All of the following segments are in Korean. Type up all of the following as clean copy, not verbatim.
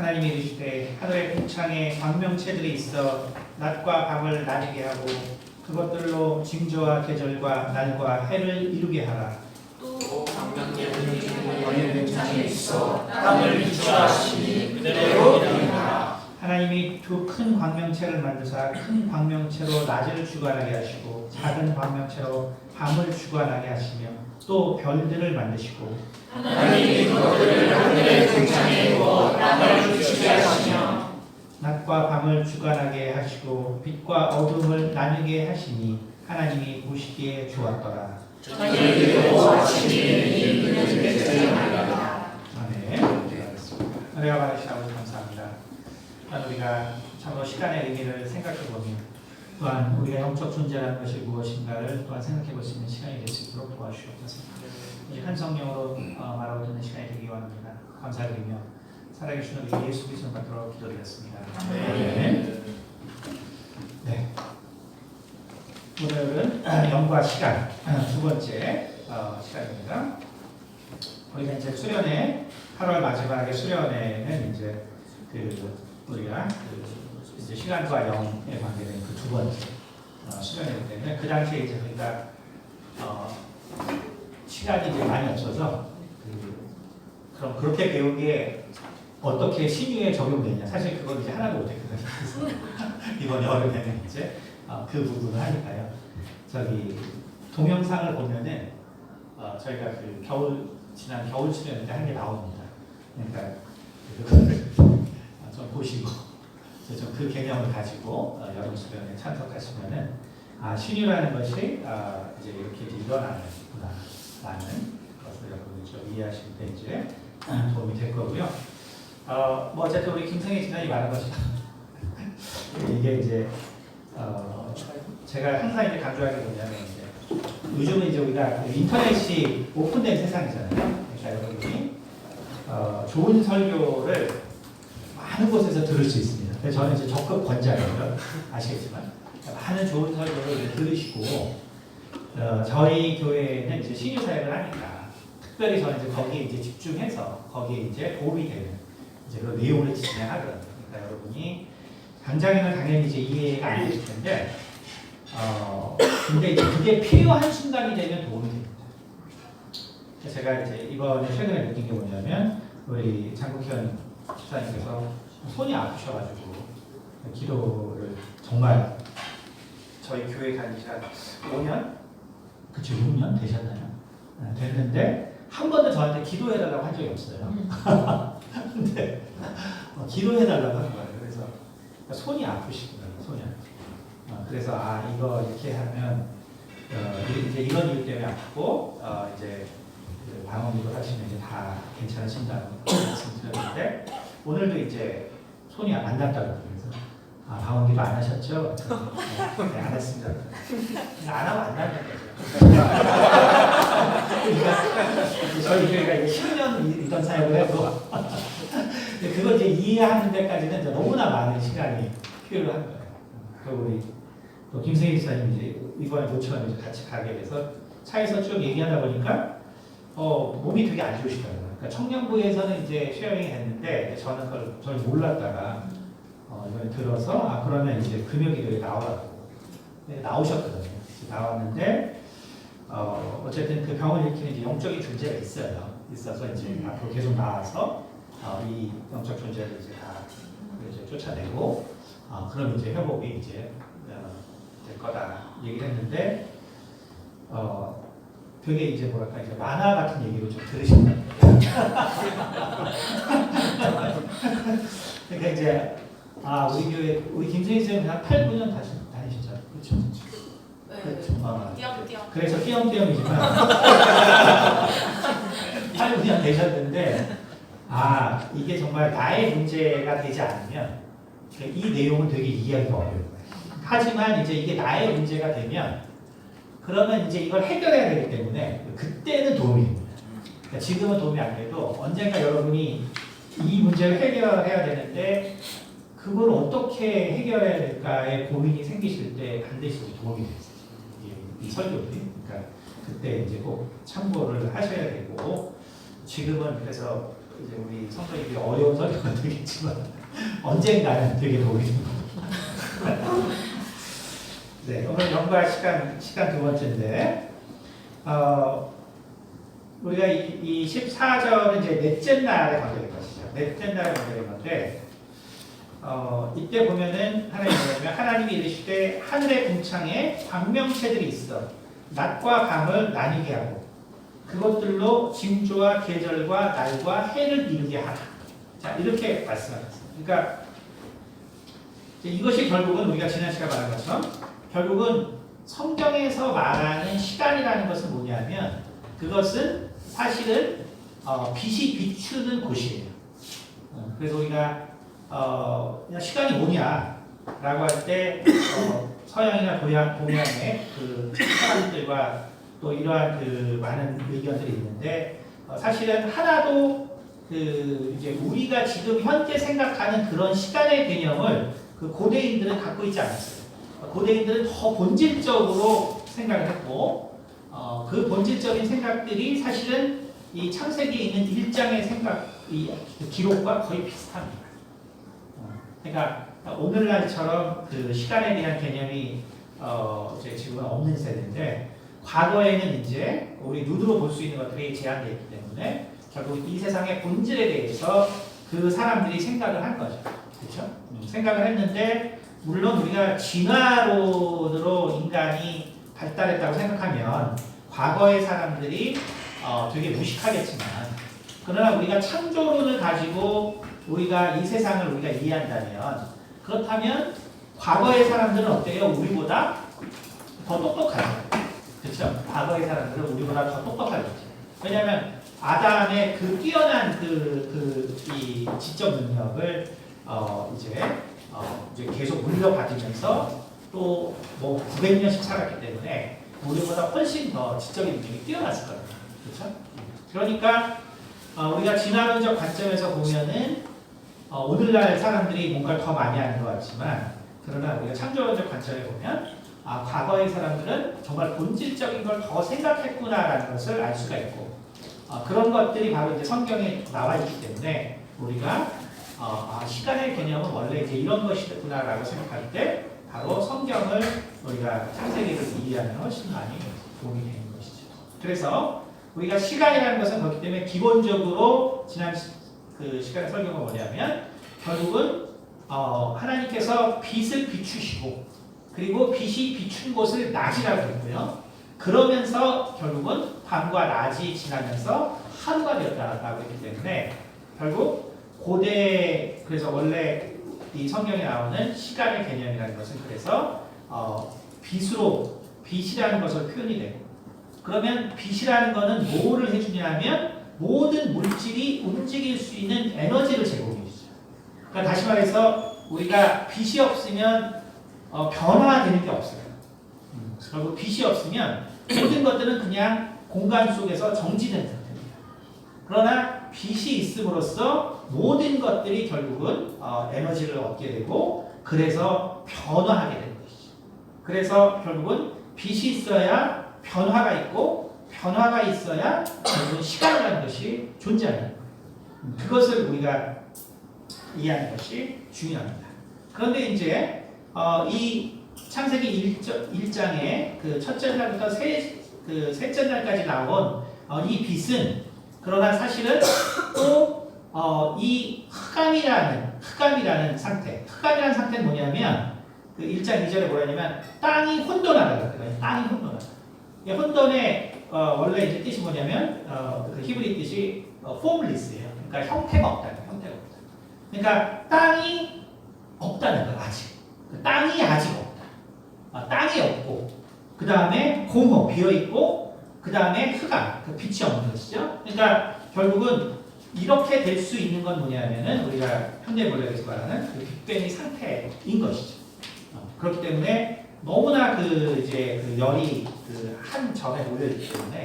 하나님이 이르시되 하늘의 궁창에 광명체들이 있어 낮과 밤을 나뉘게 하고 그것들로 징조와 계절과 날과 해를 이루게 하라. 또 광명제들이 하늘의 궁창에 있어 땅을 비추하시니 그대로 이르리라. 하나님이 두 큰 광명체를 만드사 큰 광명체로 낮을 주관하게 하시고 작은 광명체로 밤을 주관하게 하시며 또 별들을 만드시고 하나님이 그것들을 하늘의 궁창에 두어 땅을 비추게 하시며 낮과 밤을 주관하게 하시고 빛과 어둠을 나누게 하시니 하나님이 보시기에 좋았더라. 저녁에도 아침이 이르는 되리라. 아멘. 은혜가 많으신 아버지 감사합니다. 우리가 참으로 시간의 의미를 생각해보며 또한 우리가 영적 존재라는 것이 무엇인가를 또한 생각해볼 수 있는 시간이 될 수 있도록 도와주시옵소서. 한 성령으로 말하고 듣는 시간이 되기 원합니다. 감사드리며 살아계신 우리 예수 그리스도 받도록 기도드렸습니다. 네. 오늘은 영과 시간 두 번째 시간입니다. 우리가 이제 수련회 8월 마지막에 수련회는 이제 우리가 이제 시간과 영에 관계된 그 두 번째 수련회이기 때문에 그 당시에 이제 우리가 시간이 이제 많이 없어서 그럼 그렇게 배우기에 어떻게 신유에 적용되냐 사실 그건 이제 하나도 못했거든요. 이번 여름에는 이제 그 부분을 하니까요. 저기 동영상을 보면은 저희가 그 지난 겨울 수련회 때 한 게 나옵니다. 그러니까 그거를 좀 보시고 좀 그 개념을 가지고 여름 수련회 참석하시면은 신유라는 것이 이제 이렇게 일어나는구나라는 것을 여러분이 좀 이해하시는데 이제 도움이 될 거고요. 뭐 어쨌든 우리 김성희 지사님이 말한 것처럼 이게 이제 제가 항상 이제 강조하는 게 뭐냐면 이제 요즘은 이제 우리가 인터넷이 오픈된 세상이잖아요. 그러니까 여러분이 좋은 설교를 많은 곳에서 들을 수 있습니다. 그래서 저는 이제 적극 권장해요. 아시겠지만 많은 좋은 설교를 들으시고 저희 교회는 이제 신유 사역을 하니까 특별히 저는 이제 거기에 이제 집중해서 거기에 이제 도움이 되는 이제 그런 내용을 진행하거든요. 그러니까 여러분이 당장에는 당연히 이제 이해가 안 되실 텐데 근데 이제 그게 필요한 순간이 되면 도움이 됩니다. 제가 이제 이번에 최근에 느낀 게 뭐냐면 우리 장국현 집사님께서 손이 아프셔가지고 기도를 정말 저희 교회 다닌 지가 5년? 그쵸 6년 되셨나요? 됐는데 한 번도 저한테 기도해달라고 한 적이 없어요. 근데 기도해달라고 한 거예요. 그래서 손이 아프시구나 손이 아프고 그래서 이거 이렇게 하면 이제 이런 이유 때문에 아프고 이제 방언기도 하시면 이제 다 괜찮으신다고 말씀드렸는데 오늘도 이제 손이 안 났다고 그래서 방언기도 안 하셨죠? 네, 안 했습니다. 안 하면 안 나는 거죠. 그러니까 저희 교회가 10년 이런 사역을 해도 그걸 이제 이해하는 데까지는 이제 너무나 많은 시간이 필요한 거예요. 그리고 우리 또 김승희 지사님 이제 이번에 모처럼 이제 같이 가게 돼서 차에서 쭉 얘기하다 보니까 몸이 되게 안 좋으시더라고요. 그러니까 청년부에서는 이제 쉐어링이 됐는데 저는 그걸 전혀 몰랐다가 이번에 들어서 그러면 이제 금요일에 나오라고 나오셨거든요. 나왔는데 어쨌든 그 병을 일으키는 이제 영적인 존재가 있어서 이제 앞으로 계속 나와서 이 영적 존재를 이제 다 이제 쫓아내고 그럼 이제 회복이 이제 될 거다 얘기를 했는데 되게 이제 뭐랄까 이제 만화 같은 얘기로 좀 들으신다. 그러니까 이제 우리 교회 우리 김세희 선생님 한 8, 9년 다니셨죠, 그렇죠? 네. 띄엄띄엄. 그래서 띄엄띄엄이지만 8, 9년 되셨는데 이게 정말 나의 문제가 되지 않으면 이 내용은 되게 이해하기가 어려워요. 하지만 이제 이게 나의 문제가 되면 그러면 이제 이걸 해결해야 되기 때문에 그때는 도움이 됩니다. 그러니까 지금은 도움이 안 돼도 언젠가 여러분이 이 문제를 해결해야 되는데 그걸 어떻게 해결해야 될까에 고민이 생기실 때 반드시 도움이 돼요. 이 설교들이. 그러니까 그때 이제 꼭 참고를 하셔야 되고 지금은 그래서 이제 우리 성도님들이 어려운 설교가 되겠지만 언젠가는 되게 도움이 됩니다. 네, 오늘 연구할 시간 두 번째인데, 우리가 이 14절은 이제 넷째 날에 건드린 것이죠. 넷째 날에 건드린 건데, 이때 보면은 하나님이 이르시되 하늘의 궁창에 광명체들이 있어 낮과 밤을 나뉘게 하고 그것들로 징조와 계절과 날과 해를 이루게 하라. 자, 이렇게 말씀하셨습니다. 그러니까 이것이 결국은 우리가 지난 시간에 말한 것처럼 결국은 성경에서 말하는 시간이라는 것은 뭐냐면 그것은 사실은 빛이 비추는 곳이에요. 그래서 우리가 그냥 시간이 뭐냐라고 할 때 서양이나 동양의 그 사람들과 또 이러한 그 많은 의견들이 있는데 사실은 하나도 그 이제 우리가 지금 현재 생각하는 그런 시간의 개념을 그 고대인들은 갖고 있지 않았어요. 고대인들은 더 본질적으로 생각을 했고 그 본질적인 생각들이 사실은 이 창세기에 있는 1장의 생각, 이 기록과 거의 비슷합니다. 그러니까 오늘날처럼 그 시간에 대한 개념이 이제 지금은 없는 세대인데 과거에는 이제 우리 눈으로 볼 수 있는 것들이 제한되어 있기 때문에 결국 이 세상의 본질에 대해서 그 사람들이 생각을 한 거죠. 그렇죠? 생각을 했는데 물론 우리가 진화론으로 인간이 발달했다고 생각하면 과거의 사람들이 되게 무식하겠지만 그러나 우리가 창조론을 가지고 우리가 이 세상을 우리가 이해한다면 그렇다면 과거의 사람들은 어때요? 우리보다 더 똑똑하죠. 그렇죠? 과거의 사람들은 우리보다 더 똑똑하겠죠. 왜냐하면 아담의 그 뛰어난 이 지적 능력을 이제 계속 물려받으면서 또 뭐 900년씩 살았기 때문에 우리보다 훨씬 더 지적인 능력이 뛰어났을 거예요. 그렇죠? 그러니까 우리가 진화론적 관점에서 보면은 오늘날 사람들이 뭔가를 더 많이 하는 것 같지만 그러나 우리가 창조론적 관점에 보면 과거의 사람들은 정말 본질적인 걸 더 생각했구나라는 것을 알 수가 있고 그런 것들이 바로 이제 성경에 나와 있기 때문에 우리가 시간의 개념은 원래 이제 이런 것이구나라고 생각할 때 바로 성경을 우리가 창세기를 이해하는 훨씬 많이 도움이 되는 것이죠. 그래서 우리가 시간이라는 것은 그렇기 때문에 기본적으로 지난 그 시간의 설교가 뭐냐면 결국은 하나님께서 빛을 비추시고 그리고 빛이 비춘 곳을 낮이라고 했고요. 그러면서 결국은 밤과 낮이 지나면서 하루가 되었다라고 했기 때문에 결국 고대 그래서 원래 이 성경에 나오는 시간의 개념이라는 것은 그래서 빛이라는 것으로 표현이 되고 그러면 빛이라는 것은 뭐를 해주냐면 모든 물질이 움직일 수 있는 에너지를 제공해 주죠. 그러니까 다시 말해서 우리가 빛이 없으면 변화되는 게 없어요. 그리고 빛이 없으면 모든 것들은 그냥 공간 속에서 정지된 상태입니다. 그러나 빛이 있음으로써 모든 것들이 결국은 에너지를 얻게 되고 그래서 변화하게 되는 것이죠. 그래서 결국은 빛이 있어야 변화가 있고 변화가 있어야 결국은 시간이라는 것이 존재하는 거예요. 그것을 우리가 이해하는 것이 중요합니다. 그런데 이제 이 창세기 1장의 그 첫째 날부터 셋째 날까지 나온 이 빛은 그러나 사실은 또 이 흑암이라는 상태. 흑암이라는 상태는 뭐냐면 그 1장 2절에 뭐냐면 땅이 혼돈하다 그래요. 땅이 혼돈하다. 혼돈의 원래 이제 뜻이 뭐냐면 그 히브리 뜻이 formless예요. 그러니까 형태가 없다는 거예요. 형태가 없다. 그러니까 땅이 없다는 거예요. 아직. 땅이 아직 없다. 땅이 없고 그 다음에 공허 비어있고 그 다음에 흑암 그 빛이 없는 것이죠. 그러니까 결국은 이렇게 될 수 있는 건 뭐냐면은 우리가 현대 물리학에서 말하는 그 빅뱅의 상태인 것이죠. 그렇기 때문에 너무나 그 열이 한 점에 몰려있기 때문에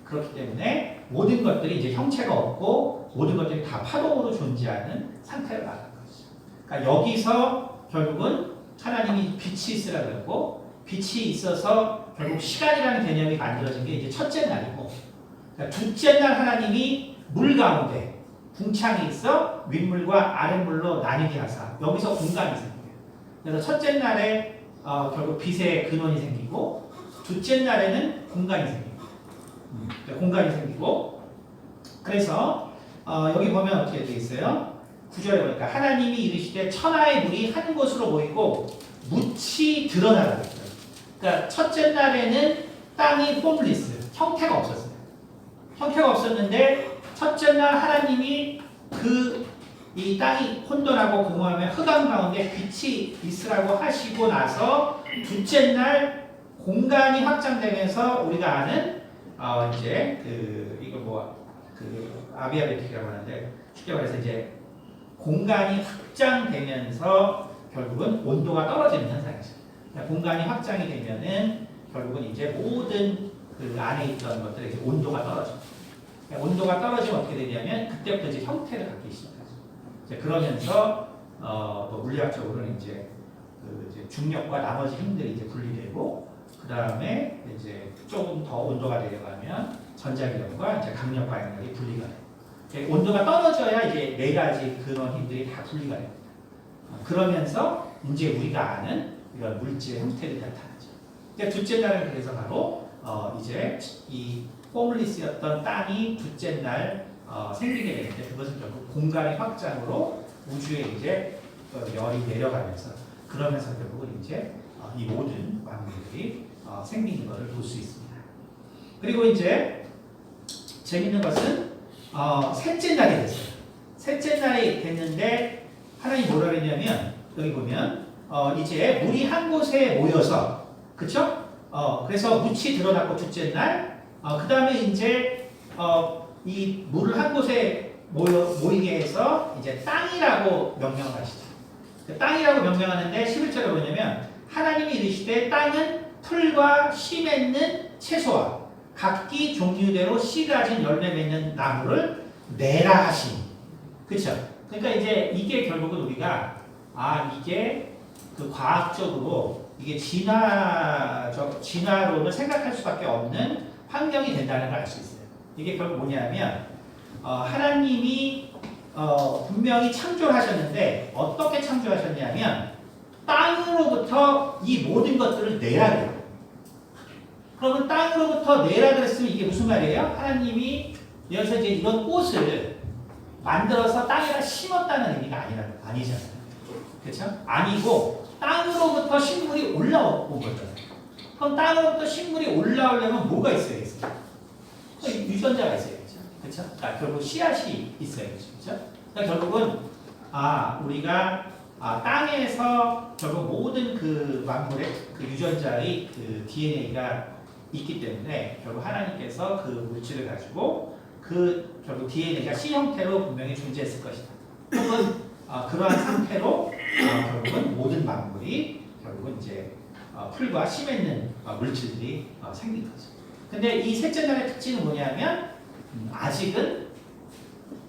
그렇기 때문에 모든 것들이 이제 형체가 없고 모든 것들이 다 파동으로 존재하는 상태를 말하는 것이죠. 그러니까 여기서 결국은 하나님이 빛이 있으라고 했고 빛이 있어서 결국 시간이라는 개념이 만들어진 게 이제 첫째 날이고 그러니까 둘째 날 하나님이 물 가운데 궁창이 있어 윗물과 아랫물로 나뉘게 하사 여기서 공간이 생겨요. 그래서 첫째 날에 결국 빛의 근원이 생기고 둘째 날에는 공간이 생겨요. 공간이 생기고 그래서 여기 보면 어떻게 되어 있어요? 9절에 보니까 하나님이 이르시되 천하의 물이 한 곳으로 모이고 묻이 드러나라 그랬어요. 그러니까 첫째 날에는 땅이 폼리스 형태가 없었어요. 형태가 없었는데 첫째 날 하나님이 이 땅이 혼돈하고 공허하며 흑암 가운데 빛이 있으라고 하시고 나서 둘째 날 공간이 확장되면서 우리가 아는 이제 이거 아비아베틱이라고 하는데 쉽게 말해서 이제 공간이 확장되면서 결국은 온도가 떨어지는 현상이죠. 그러니까 공간이 확장이 되면은 결국은 이제 모든 그 안에 있던 것들의 이제 온도가 떨어져요. 그러니까 온도가 떨어지면 어떻게 되냐면 그때부터 이제 형태를 갖기 시작하죠. 이제 그러면서 또 물리학적으로는 이제 이제 중력과 나머지 힘들이 이제 분리되고 그 다음에 이제 조금 더 온도가 내려가면 전자기력과 이제 강력 반응력이 분리가 돼요. 그러니까 온도가 떨어져야 이제 네 가지 그런 힘들이 다 분리가 됩니다. 그러면서 이제 우리가 아는 이런 물질의 형태들이 나타나죠. 그러니까 둘째 날은 그래서 바로 이제 이 포뮬리스였던 땅이 둘째 날 생기게 되는데 그것은 결국 공간의 확장으로 우주에 이제 열이 내려가면서 그러면서 결국은 이제 이 모든 만물들이 생기는 것을 볼 수 있습니다. 그리고 이제 재밌는 것은 셋째 날이 됐어요. 셋째 날이 됐는데 하나님이 뭐라 그랬냐면 여기 보면 이제 물이 한 곳에 모여서 그쵸? 그래서 묻이 드러났고 둘째 날 그 다음에 이제 이 물을 한 곳에 모이게 해서 이제 땅이라고 명명을 하시죠. 땅이라고 명명하는데 11절에 뭐냐면 하나님이 이르시되 땅은 풀과 씨 맺는 채소와 각기 종류대로 씨 가진 열매 맺는 나무를 내라 하시니. 그렇죠? 그러니까 이제 이게 결국은 우리가 이게 그 과학적으로 이게 진화론을 생각할 수밖에 없는 환경이 된다는 걸 알 수 있어요. 이게 결국 뭐냐면 하나님이 분명히 창조를 하셨는데 어떻게 창조하셨냐면 땅으로부터 이 모든 것들을 내라 그래요. 그러면 땅으로부터 내라 그랬으면 이게 무슨 말이에요? 하나님이 여기서 이제 이런 꽃을 만들어서 땅에다 심었다는 의미가 아니잖아요. 그렇죠? 아니고 땅으로부터 식물이 올라온 거잖아요. 그럼 땅으로부터 식물이 올라오려면 뭐가 있어야겠어요? 유전자가 있어야겠죠. 그렇죠? 그러니까 결국 씨앗이 있어야겠죠. 그렇죠? 그러니까 결국은 우리가 땅에서 결국 모든 그 만물의 그 유전자의 그 DNA가 있기 때문에 결국 하나님께서 그 물질을 가지고 그 결국 DNA가 C 형태로 분명히 존재했을 것이다. 혹은 그러한 상태로 결국은 모든 만물이 결국은 이제 풀과 씨 맺는 물질들이 생긴 거죠. 근데 이 셋째 날의 특징은 뭐냐면 아직은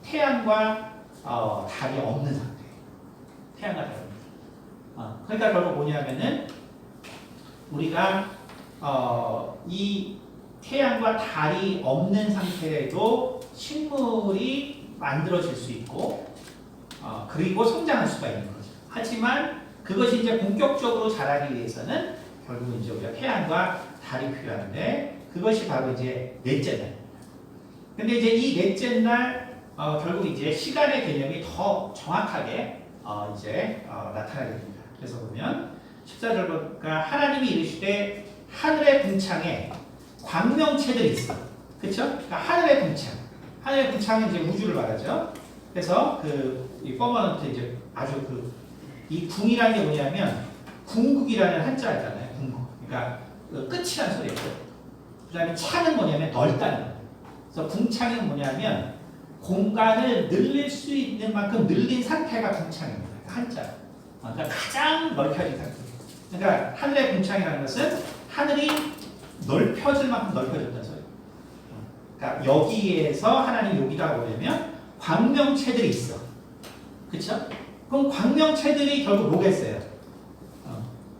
태양과 달이 없는 상태예요. 태양과 달이 없는 상태. 그러니까 결국 뭐냐면은 우리가 이 태양과 달이 없는 상태에도 식물이 만들어질 수 있고 그리고 성장할 수가 있는 거죠. 하지만 그것이 이제 본격적으로 자라기 위해서는 결국은 이제 우리가 태양과 달이 필요한데 그것이 바로 이제 넷째 날. 근데 이제 이 넷째 날 결국 이제 시간의 개념이 더 정확하게 이제 나타나게 됩니다. 그래서 보면 14절 보니까 하나님이 이르시되 하늘의 궁창에 광명체들이 있어. 그렇죠? 그러니까 하늘의 궁창. 하늘의 궁창은 이제 우주를 말하죠. 그래서 이 퍼머넌트 이제 아주 이 궁이라는 게 뭐냐면 궁극이라는 한자잖아요. 궁극. 그러니까 끝이라는 소리예요. 그다음에 창은 뭐냐면 넓다는 거예요. 그래서 궁창은 뭐냐면 공간을 늘릴 수 있는 만큼 늘린 상태가 궁창입니다. 한자. 그러니까 가장 넓혀진 상태. 그러니까 하늘의 궁창이라는 것은 하늘이 넓혀질 만큼 넓혀졌다는 소리예요. 그러니까 여기에서 하나님이 여기다 오려면 광명체들이 있어. 그렇죠? 그럼 광명체들이 결국 뭐겠어요?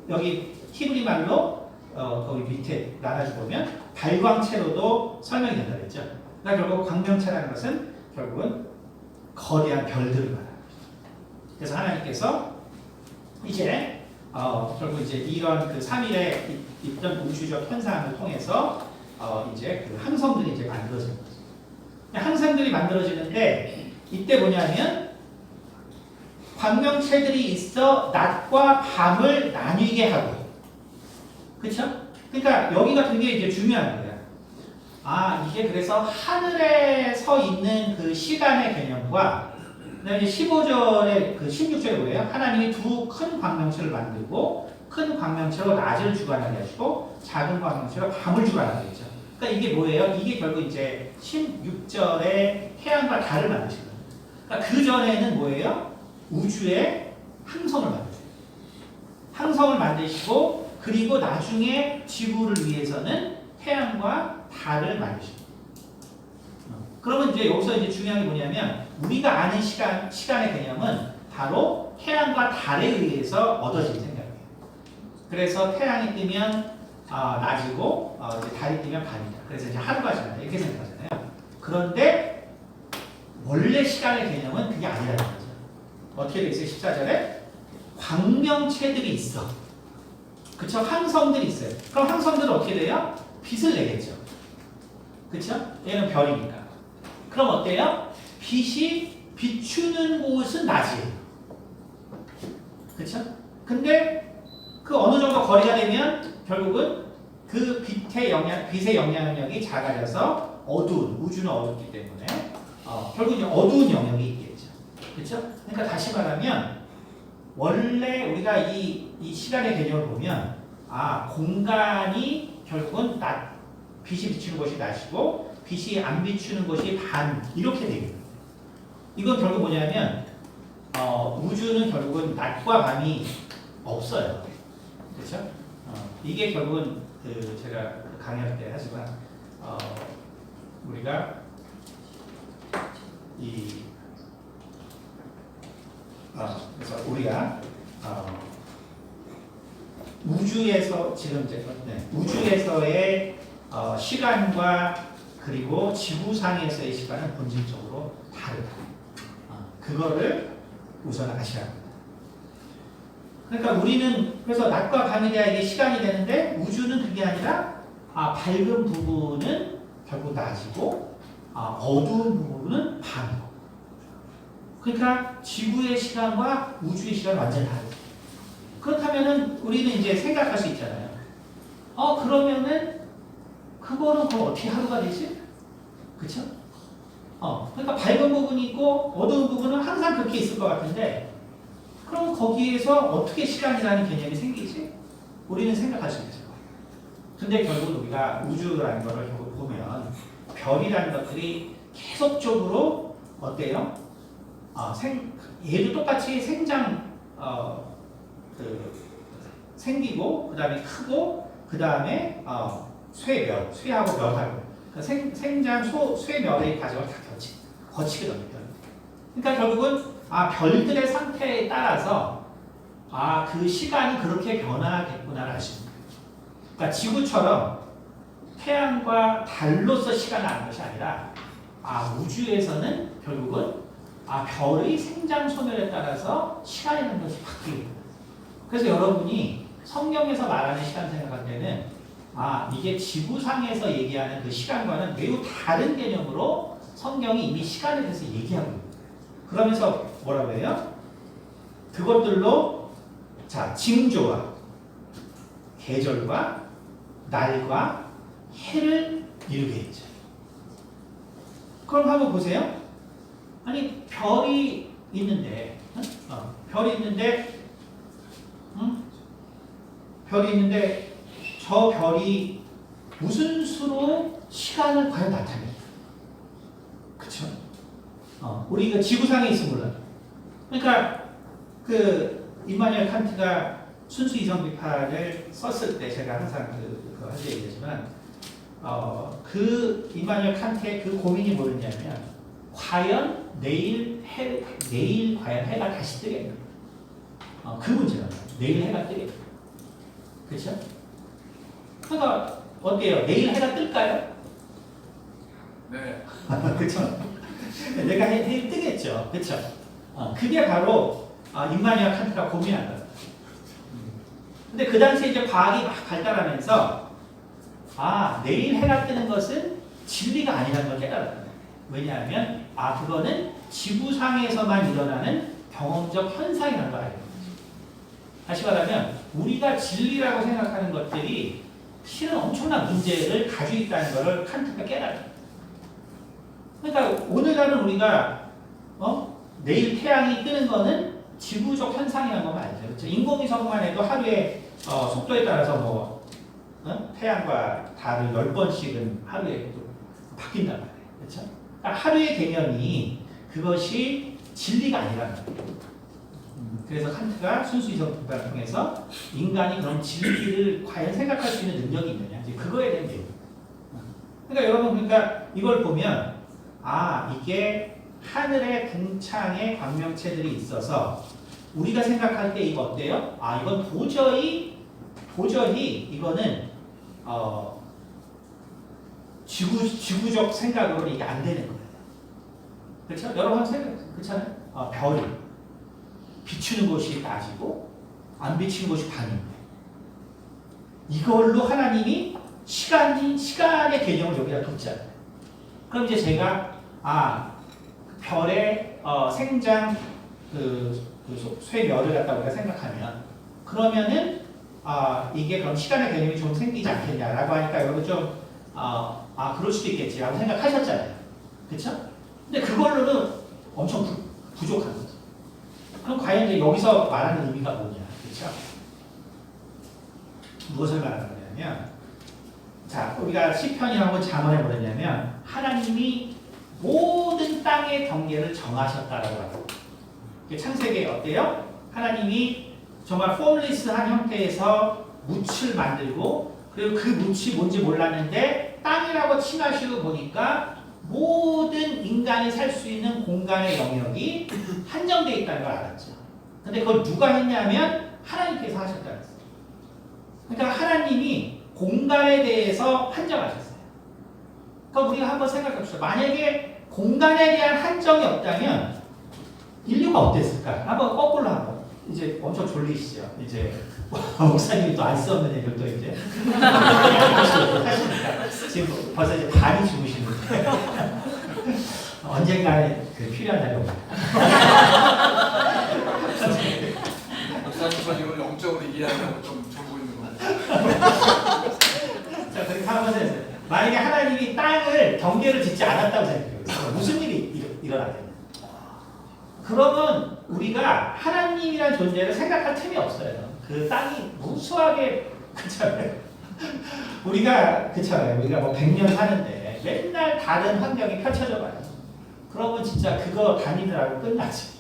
여기 히브리 말로 거기 밑에 나눠주 보면 발광체로도 설명이 된다 그랬죠. 그러니까 결국 광명체라는 것은 결국은 거대한 별들을 말합니다. 그래서 하나님께서 이제 결국 이제 이런 그 3일에 있던 우주적 현상을 통해서 이제 그 항성들이 이제 만들어지는 거죠. 항성들이 만들어지는데 이때 뭐냐면 광명체들이 있어 낮과 밤을 나뉘게 하고, 그렇죠? 그러니까 여기가 굉장히 이제 중요한 거예요. 아, 이게 그래서 하늘에 서 있는 그 시간의 개념과 그다음에 15절에 그 16절에 뭐예요? 하나님이 두 큰 광명체를 만들고 큰 광명체로 낮을 주관하게 하시고 작은 광명체로 밤을 주관하게 했죠. 그러니까 이게 뭐예요? 이게 결국 이제 16절에 태양과 달을 만드신 거예요. 그러니까 그 전에는 뭐예요? 우주의 항성을 만드세요. 항성을 만드시고 그리고 나중에 지구를 위해서는 태양과 달을 만드십니다. 그러면 이제 여기서 이제 중요한 게 뭐냐면 우리가 아는 시간의 개념은 바로 태양과 달에 의해서 얻어진 생각이에요. 그래서 태양이 뜨면 낮이고 이제 달이 뜨면 밤이다. 그래서 이제 하루가 지난다 이렇게 생각하잖아요. 그런데 원래 시간의 개념은 그게 아니라는 거죠. 어떻게 돼 있어요? 14절에 광명체들이 있어. 그쵸? 항성들이 있어요. 그럼 항성들은 어떻게 돼요? 빛을 내겠죠. 그쵸? 얘는 별이니까. 그럼 어때요? 빛이 비추는 곳은 낮이에요. 그쵸? 근데 그 어느 정도 거리가 되면 결국은 그 빛의 영향력이 작아져서 어두운, 우주는 어둡기 때문에 결국 이제 어두운 영역이 있겠죠. 그쵸? 그러니까 다시 말하면 원래 우리가 이 시간의 개념을 보면 공간이 결국은 빛이 비추는 곳이 낮이고 빛이 안 비추는 곳이 밤 이렇게 되거든요. 이건 결국 뭐냐면 우주는 결국은 낮과 밤이 없어요. 그렇죠? 이게 결국은 제가 강의할 때 하지만 우리가 그래서 우리가 우주에서 지금 이제 우주에서의 시간과 그리고 지구상에서의 시간은 본질적으로 다르다. 그거를 우선 아셔야 합니다. 그러니까 우리는 그래서 낮과 밤이 돼야 이게 시간이 되는데 우주는 그게 아니라 밝은 부분은 결국 낮이고 어두운 부분은 밤이고. 그러니까 지구의 시간과 우주의 시간은 완전히 다르죠. 그렇다면은 우리는 이제 생각할 수 있잖아요. 그러면은 그거는 그럼 어떻게 하루가 되지? 그쵸? 그러니까 밝은 부분이 있고 어두운 부분은 항상 그렇게 있을 것 같은데 그럼 거기에서 어떻게 시간이라는 개념이 생기지? 우리는 생각할 수 있죠. 근데 결국 우리가 우주라는 거를 결국 보면 별이라는 것들이 계속적으로 어때요? 얘도 똑같이 생기고 그 다음에 크고 그 다음에 쇠하고 몇하고 생장 쇠멸의 과정을 다 거치거든요. 그러니까 결국은 별들의 상태에 따라서 그 시간이 그렇게 변화하겠구나를 알 수 있는 거예요. 그러니까 지구처럼 태양과 달로서 시간을 아는 것이 아니라 우주에서는 결국은 별의 생장 소멸에 따라서 시간이라는 것이 바뀌게 됩니다. 그래서 여러분이 성경에서 말하는 시간 생각할 때는 이게 지구상에서 얘기하는 그 시간과는 매우 다른 개념으로 성경이 이미 시간에 대해서 얘기하고 있는 거예요. 그러면서 뭐라고 해요? 그것들로 징조와 계절과 날과 해를 이루게 했죠. 그럼 한번 보세요. 아니 별이 있는데 저 별이 무슨 수로 시간을 과연 나타내요? 그쵸? 우리 이거 지구상에 있으면 몰라요. 그러니까 임마누엘 칸트가 순수 이성 비판을 썼을 때 제가 항상 그거 할 때 얘기하지만 그 임마누엘 칸트의 그 고민이 뭐였냐면 과연 내일 과연 해가 다시 뜨겠나? 그 문제가 내일 해가 뜨겠나? 그렇죠? 그러니까 어때요? 내일 해가 뜰까요? 네. 그렇죠? 내가 해 뜨겠죠. 그렇죠? 그게 바로 임마누엘 칸트가 고민한 거예요. 근데 그 당시에 이제 과학이 막 발달하면서 내일 해가 뜨는 것은 진리가 아니라는 걸 깨달았다. 왜냐하면 그거는 지구상에서만 일어나는 경험적 현상이라는 걸 알고 있죠. 다시 말하면 우리가 진리라고 생각하는 것들이 실은 엄청난 문제를 가지고 있다는 것을 칸트가 깨달았다. 그러니까 오늘날은 우리가 내일 태양이 뜨는 거는 지구적 현상이라는 건 알죠. 그렇죠? 인공위성만 해도 하루에 속도에 따라서 태양과 달을 10번씩은 하루에 바뀐단 말이에요. 그렇죠? 그러니까 하루의 개념이 그것이 진리가 아니라는 거예요. 그래서 칸트가 순수 이성 비판을 통해서 인간이 그런 진리를 과연 생각할 수 있는 능력이 있느냐, 이제 그거에 대한 내용. 그러니까 여러분, 그러니까 이걸 보면 이게 하늘의 궁창에 광명체들이 있어서 우리가 생각할 때 이거 어때요? 이건 도저히 이거는 지구적 생각으로 이게 안 되는 거예요. 그렇죠? 여러분 생각 그렇잖아요. 별이 비추는 곳이 낮이고 안 비추는 곳이 밤인데 이걸로 하나님이 시간의 개념을 여기다 뒀잖아요. 그럼 이제 제가 별의 생장 쇠멸을 갖다 우리가 생각하면 그러면은 이게 그럼 시간의 개념이 좀 생기지 않겠냐라고 하니까 여러분 좀 그럴 수도 있겠지라고 생각하셨잖아요. 그렇죠? 근데 그걸로는 엄청 부족한 거죠. 그럼 과연 이제 여기서 말하는 의미가 뭐냐, 그렇죠? 무엇을 말하는 거냐면, 자, 우리가 시편이라고 잠언에 뭐냐면 하나님이 모든 땅의 경계를 정하셨다라고 하고, 창세기에 어때요? 하나님이 정말 폼리스한 형태에서 묻을 만들고, 그리고 그 묻이 뭔지 몰랐는데 땅이라고 칭하시고 보니까 모든 인간이 살 수 있는 공간의 영역이 한정되어 있다는 걸 알았죠. 근데 그걸 누가 했냐면 하나님께서 하셨다는 거예요. 그러니까 하나님이 공간에 대해서 한정하셨어요. 그럼 우리가 한번 생각해 봅시다. 만약에 공간에 대한 한정이 없다면 인류가 어땠을까? 한번 거꾸로 한번. 이제 엄청 졸리시죠? 이제 목사님이 또 안 수 없는 얘기를 또 이제 하시니까 지금 벌써 이제 반이 주무시는데 언젠가는 필요한 날이 옵니다. 목사님 이걸 영적으로 이해하려고 좀 보고 있는 거 같아요. 자, 그렇게 한번 해주세요. 만약에 하나님이 땅을 경계를 짓지 않았다고 생각해요. 무슨 일이 일어나겠냐? 그러면 우리가 하나님이라는 존재를 생각할 틈이 없어요. 그 땅이 무수하게 그렇잖아요. 우리가 그렇잖아요. 우리가 뭐 100년 사는데 맨날 다른 환경이 펼쳐져 봐요. 그러면 진짜 그거 다니느라고 끝나지.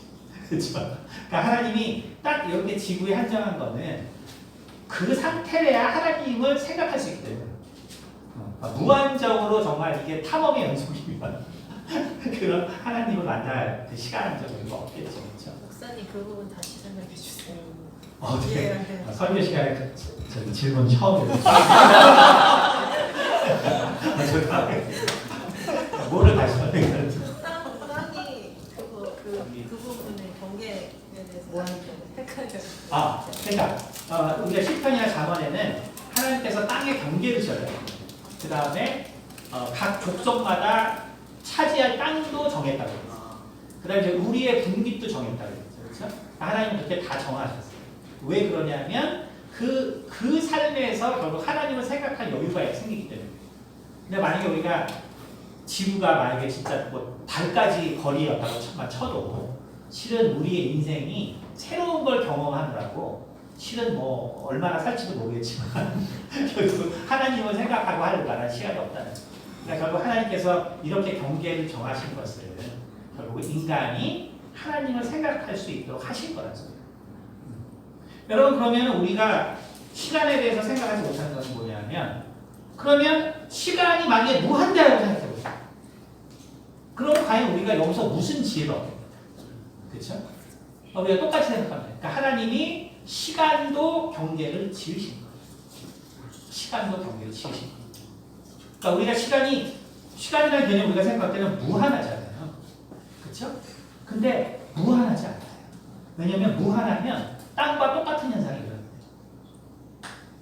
그렇죠? 그러니까 하나님이 딱 이렇게 지구에 한정한 거는 그 상태래야 하나님을 생각할 수 있기 때문에 무한적으로 정말 이게 탐험의 연속이면 그런 하나님을 만날 그 시간적인 거 없겠죠. 그렇죠? 목사님 그 부분 다시 설명해 주세요. 네. 설교 시간에 저기 질문 처음 해요. 뭐를 다시 설명하는지. 땅이 그 부분의 경계에 대해서 헷갈려요. 그러니까 우리가 시편이나 잠언에는 하나님께서 땅의 경계를 지어요. 그 다음에 각 족속마다 차지할 땅도 정했다고 했어요. 그 다음에 이제 우리의 분깃도 정했다고 했어요. 그렇죠? 하나님은 그렇게 다 정하셨어요. 왜 그러냐면 그 삶에서 결국 하나님을 생각할 여유가 생기기 때문에. 근데 만약에 우리가 지구가 만약에 진짜 뭐 달까지 거리였다고 쳐도 실은 우리의 인생이 새로운 걸 경험하느라고 실은 뭐 얼마나 살지도 모르겠지만 결국 하나님을 생각하고 할 만한 시간이 없다는 거예요. 그러니까 결국 하나님께서 이렇게 경계를 정하신 것을 결국 인간이 하나님을 생각할 수 있도록 하신 거라는 거예요. 여러분 그러면 우리가 시간에 대해서 생각하지 못하는 것은 뭐냐면 그러면 시간이 만약에 무한대라고 생각해보세요. 그럼 과연 우리가 여기서 무슨 지혜를 얻게 됩니까? 그렇죠? 우리가 똑같이 생각합니다. 그러니까 하나님이 시간도 경계를 지으신 거예요. 시간도 경계를 지으신 거예요. 그러니까 우리가 시간이라는 개념 우리가 생각할 때는 무한하잖아요. 그렇죠? 근데 무한하지 않아요. 왜냐하면 무한하면 땅과 똑같은 현상이 일어납니다.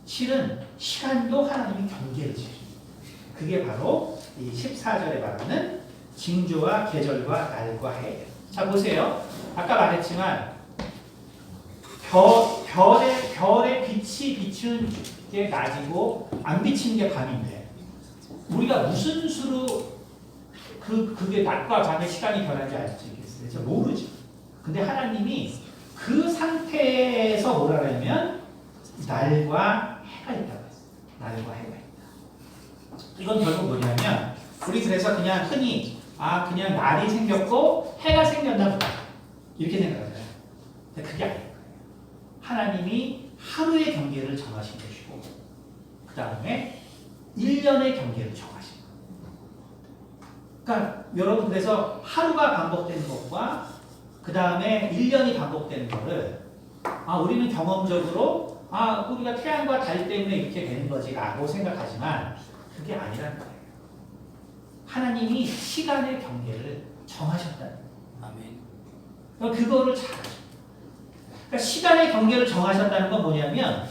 실은 시간도 하나님이 경계를 지으십니다. 그게 바로 이 14절에 말하는 징조와 계절과 날과 해예요. 자 보세요. 아까 말했지만 별의 빛이 비추는 게 낮이고 안 비치는 게 밤인데 우리가 무슨 수로 그게 낮과 밤의 시간이 변하는지 알 수 있겠어요? 모르죠. 근데 하나님이 그 상태에서 뭐라 그러냐면 날과 해가 있다고 했어요. 날과 해가 있다. 이건 결국 뭐냐면 우리 그래서 그냥 흔히 그냥 날이 생겼고 해가 생겼나 보다 이렇게 생각하잖아요. 근데 그게 아니에요. 하나님이 하루의 경계를 정하신 것이고 그 다음에 1년의 경계를 정하신 거예요. 그러니까 여러분 그래서 하루가 반복되는 것과 그 다음에 1년이 반복되는 거를 우리는 경험적으로 우리가 태양과 달 때문에 이렇게 되는 거지 라고 생각하지만 그게 아니라는 거예요. 하나님이 시간의 경계를 정하셨다는 거예요. 아멘. 그거를 잘 아셔요. 그러니까 시간의 경계를 정하셨다는 건 뭐냐면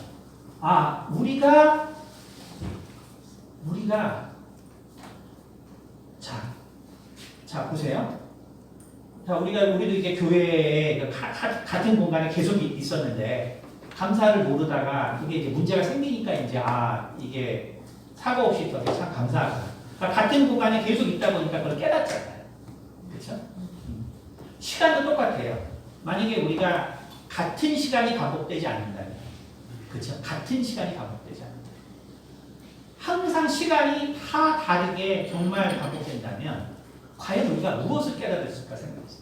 우리가 자 보세요. 자 우리도 이제 교회에 같은 공간에 계속 있었는데 감사를 모르다가 이게 이제 문제가 생기니까 이제 이게 사고 없이 있던데 참 감사하다. 그러니까 같은 공간에 계속 있다 보니까 그걸 깨닫잖아요. 그렇죠? 시간도 똑같아요. 만약에 우리가 같은 시간이 반복되지 않는다면, 그렇죠? 같은 시간이 반복되지 않는다. 항상 시간이 다 다르게 정말 반복된다면, 과연 우리가 무엇을 깨달았을까 생각했어요.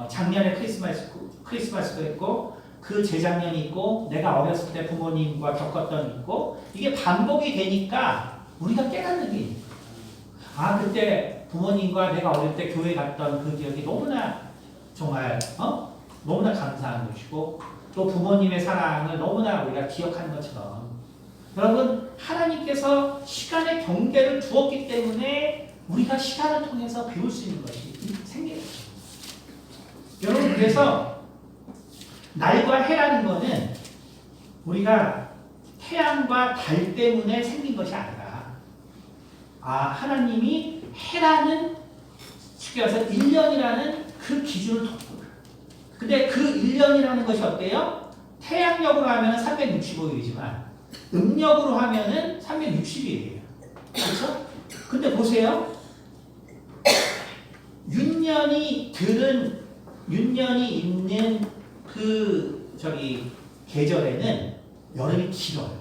작년에 크리스마스도 했고, 그 재작년이 있고, 내가 어렸을 때 부모님과 겪었던 있고, 이게 반복이 되니까 우리가 깨닫는 게 있는 거예요. 그때 부모님과 내가 어릴 때 교회 갔던 그 기억이 너무나 정말 너무나 감사한 것이고 또 부모님의 사랑을 너무나 우리가 기억하는 것처럼 여러분 하나님께서 시간의 경계를 두었기 때문에 우리가 시간을 통해서 배울 수 있는 것이 생겨요. 여러분 그래서 날과 해라는 것은 우리가 태양과 달 때문에 생긴 것이 아니라 하나님이 해라는 쉽게 말해서 1년이라는 그 기준을 뒀고 근데 그 1년이라는 것이 어때요? 태양력으로 하면 365일이지만 음력으로 하면 360일이에요. 그렇죠? 근데 보세요. 윤년이 있는 계절에는 여름이 길어요.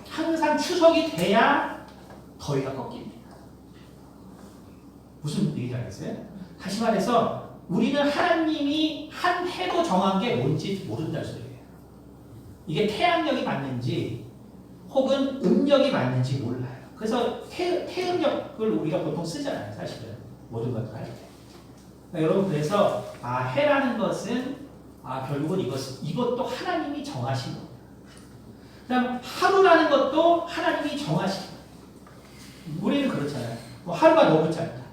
항상 추석이 돼야 더위가 꺾입니다. 무슨 얘기인지 알겠어요? 다시 말해서 우리는 하나님이 한 해도 정한 게 뭔지 모른다는 소리예요. 이게 태양력이 맞는지 혹은 음력이 맞는지 몰라요. 그래서 태음력을 우리가 보통 쓰잖아요. 사실은 모든 것을 할 때. 그러니까 여러분 그래서 해라는 것은 결국은 이것도 하나님이 정하신 거예요. 그다음 하루라는 것도 하나님이 정하신 거예요. 우리는 그렇잖아요. 하루가 너무 짧다.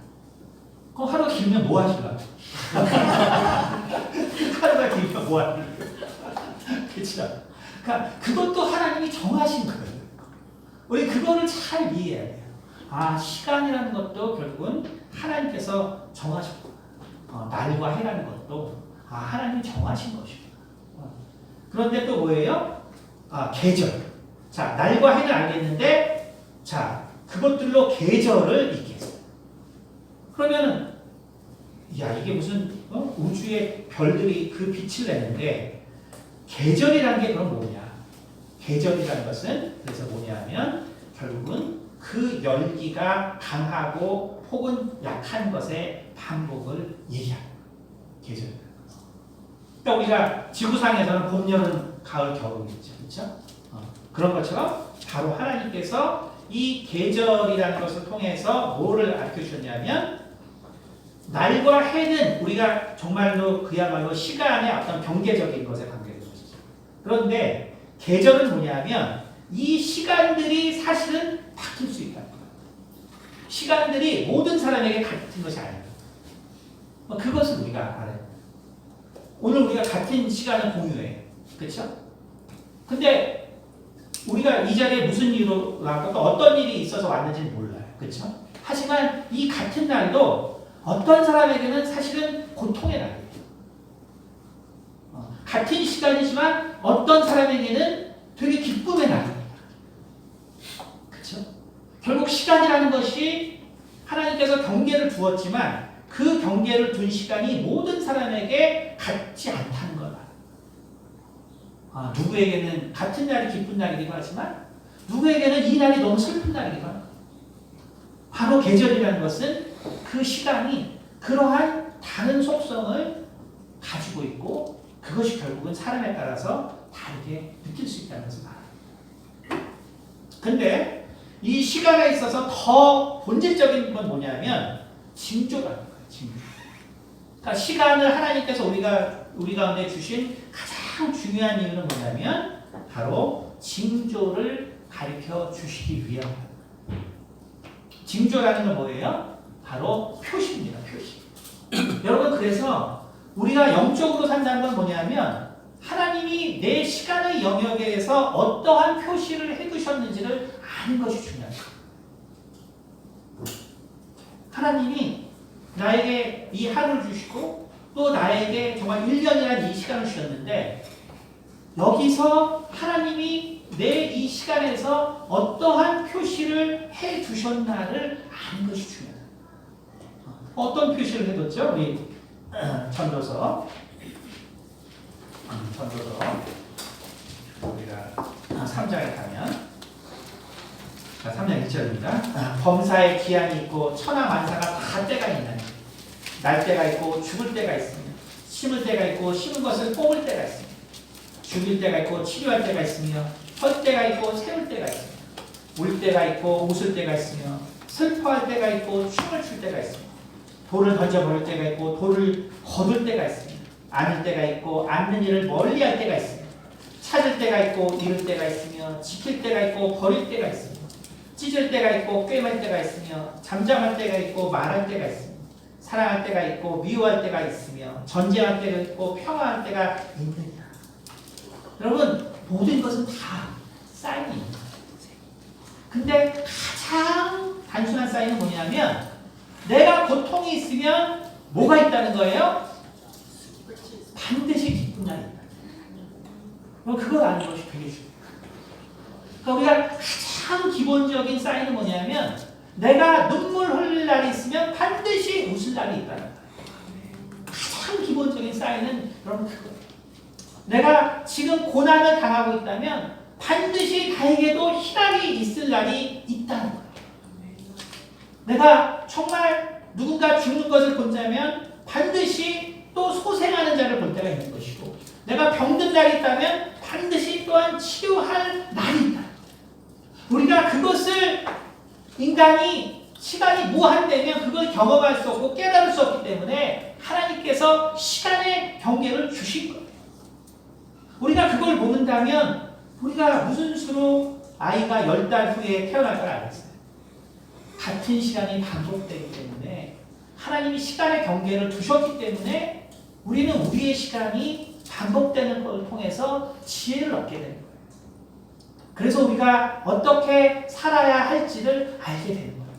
그럼 하루가 길면 뭐 하실까요? 하루가 길면 뭐 하실까요? 그렇죠? 그러니까 그것도 하나님이 정하신 거예요. 우리 그거를 잘 이해해야 돼요. 시간이라는 것도 결국은 하나님께서 정하셨고 날과 해라는 것도 하나님이 정하신 것이고 그런데 또 뭐예요? 계절. 자, 날과 해는 알겠는데 자, 그것들로 계절을 잊겠어요. 그러면은 이게 무슨 우주의 별들이 그 빛을 내는데 계절이라는 게 그럼 뭐냐? 계절이라는 것은 그래서 뭐냐면 결국은 그 열기가 강하고 혹은 약한 것의 반복을 얘기하는 계절이라는 것. 그러니까 우리가 지구상에서는 봄, 여름, 가을, 겨울이죠, 그렇죠? 그런 것처럼 바로 하나님께서 이 계절이라는 것을 통해서 뭐를 알려주셨냐면 날과 해는 우리가 정말로 그야말로 시간의 어떤 경계적인 것에 관계된 것이죠. 그런데 계절은 뭐냐면 이 시간들이 사실은 바뀔 수 있다는 거예요. 시간들이 모든 사람에게 같은 것이 아니에요. 그것을 우리가 알아요. 오늘 우리가 같은 시간을 공유해요. 그렇죠? 근데 우리가 이 자리에 무슨 일로 나고 또 어떤 일이 있어서 왔는지는 몰라요. 그렇죠? 하지만 이 같은 날도 어떤 사람에게는 사실은 고통의 날이에요. 같은 시간이지만 어떤 사람에게는 되게 기쁨의 날입니다. 그렇죠? 결국 시간이라는 것이 하나님께서 경계를 두었지만 그 경계를 둔 시간이 모든 사람에게 같지 않다는 거다. 누구에게는 같은 날이 기쁜 날이기도 하지만 누구에게는 이 날이 너무 슬픈 날이기도 합니다. 바로 계절이라는 것은 그 시간이 그러한 다른 속성을 가지고 있고 그것이 결국은 사람에 따라서 다르게 느낄 수 있다는 것을 말합니다. 근데 이 시간에 있어서 더 본질적인 건 뭐냐면 징조라는 거예요. 징조. 그러니까 시간을 하나님께서 우리 가운데 주신 가장 중요한 이유는 뭐냐면 바로 징조를 가르쳐 주시기 위함입니다. 징조라는 건 뭐예요? 바로 표시입니다. 표시. 여러분 그래서 우리가 영적으로 산다는 건 뭐냐면 하나님이 내 시간의 영역에서 어떠한 표시를 해두셨는지를 아는 것이 중요합니다. 하나님이 나에게 이 하루를 주시고 또 나에게 정말 1년이라는 이 시간을 주셨는데 여기서 하나님이 내 이 시간에서 어떠한 표시를 해두셨나를 아는 것이 중요합니다. 어떤 표시를 해뒀죠? 우리 전도서 우리가 3장에 가면 3장 1절입니다. 범사에 기한이 있고 천하만사가 다 때가 있나니 날 때가 있고 죽을 때가 있으며 심을 때가 있고 심은 것을 뽑을 때가 있으며 죽일 때가 있고 치료할 때가 있으며 헐 때가 있고 세울 때가 있으며 울 때가 있고 웃을 때가 있으며 슬퍼할 때가 있고 춤을 출 때가 있으며 돌을 던져버릴 때가 있고 돌을 거둘 때가 있으며 안을 때가 있고 안는 일을 멀리할 때가 있으며 찾을 때가 있고 잃을 때가 있으며 지킬 때가 있고 버릴 때가 있으며 찢을 때가 있고 꿰맬 때가 있으며 잠잠할 때가 있고 말할 때가 있으며 사랑할 때가 있고 미워할 때가 있으며 전쟁할 때가 있고 평화할 때가 있느니라. 여러분 모든 것은 다 사인이 있는 거예요. 근데 가장 단순한 사인은 뭐냐면 내가 고통이 있으면 뭐가 있다는 거예요? 반드시 기쁜 날이 있다. 그걸 아는 것이 되게 중요해요. 그러니까 우리가 가장 기본적인 사인은 뭐냐면 내가 눈물 흘릴 날이 있으면 반드시 웃을 날이 있다는 거예요. 가장 기본적인 사인은 여러분 그거예요. 내가 지금 고난을 당하고 있다면 반드시 나에게도 희락이 있을 날이 있다는 거예요. 내가 정말 누군가 죽는 것을 본다면 반드시 또 소생하는 자를 볼 때가 있는 것이고 내가 병든 날이 있다면 반드시 또한 치료할 날이 있다. 우리가 그것을 인간이 시간이 무한되면 그걸 경험할 수 없고 깨달을 수 없기 때문에 하나님께서 시간의 경계를 주신 거예요. 우리가 그걸 모른다면 우리가 무슨 수로 아이가 10달 후에 태어날 걸 알겠어요. 같은 시간이 반복되기 때문에 하나님이 시간의 경계를 두셨기 때문에 우리는 우리의 시간이 반복되는 것을 통해서 지혜를 얻게 되는 거예요. 그래서 우리가 어떻게 살아야 할지를 알게 되는 거예요.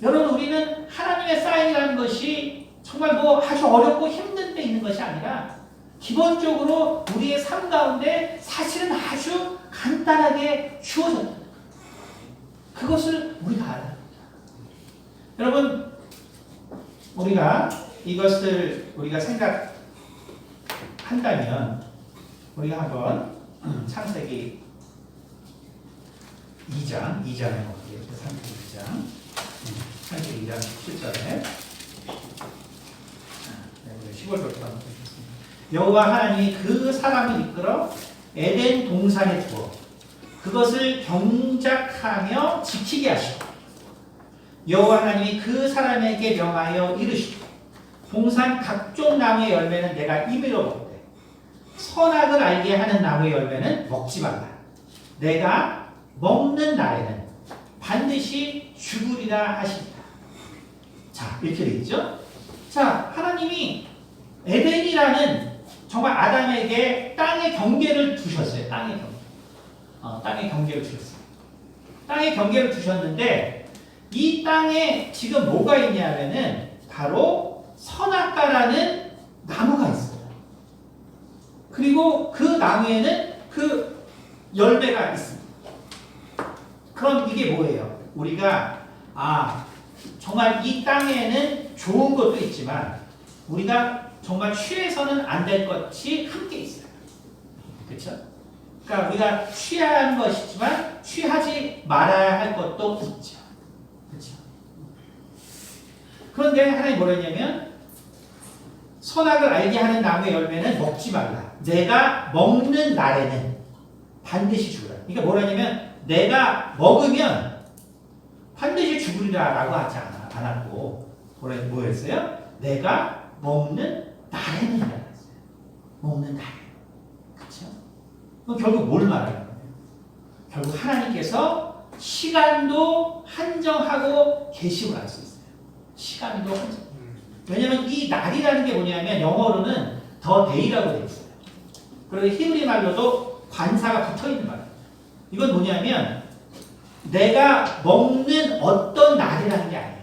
여러분 우리는 하나님의 사인이라는 것이 정말 뭐 아주 어렵고 힘든 데 있는 것이 아니라 기본적으로 우리의 삶 가운데 사실은 아주 간단하게 주어졌다. 그것을 우리가 알아야 합니다. 여러분 우리가 이것을 우리가 생각한다면 우리가 한번 창세기 2장에 볼게요. 창세기 2장 7절에 10월부터 한번 보겠습니다. 여호와 하나님이 그 사람을 이끌어 에덴 동산에 두어 그것을 경작하며 지키게 하시고 여호와 하나님이 그 사람에게 명하여 이르시고 동산 각종 나무의 열매는 내가 임의로 먹되 선악을 알게 하는 나무의 열매는 먹지 말라. 내가 먹는 날에는 반드시 죽으리라 하십니다. 자, 이렇게 되어 있죠? 자, 하나님이 에덴이라는 정말 아담에게 땅의 경계를 두셨어요. 땅의 경계를 두셨어요. 땅의 경계를 두셨는데 이 땅에 지금 뭐가 있냐면은 바로 선악과라는 나무가 있어요. 그리고 그 나무에는 그 열매가 있습니다. 그럼 이게 뭐예요? 우리가 정말 이 땅에는 좋은 것도 있지만 우리가 정말 취해서는 안 될 것이 함께 있어요. 그렇죠? 그러니까 우리가 취해야 하는 것이지만 취하지 말아야 할 것도 있죠. 그렇죠? 그런데 하나님이 뭐라 했냐면 선악을 알게 하는 나무의 열매는 먹지 말라. 내가 먹는 날에는 반드시 죽으라. 그러니까 뭐라 했냐면 내가 먹으면 반드시 죽으리라 라고 하지 않았고 뭐였어요? 내가 먹는 날에는 이라고 했어요. 먹는 날에. 그렇죠? 그럼 결국 뭘 말하는 거예요? 결국 하나님께서 시간도 한정하고 계심을 알 수 있어요. 시간도 한정. 왜냐하면 이 날이라는 게 뭐냐면 영어로는 더 데이라고 되어 있어요. 그리고 히브리 말로도 관사가 붙어 있는 말이에요. 이건 뭐냐면 내가 먹는 어떤 날이라는 게 아니에요.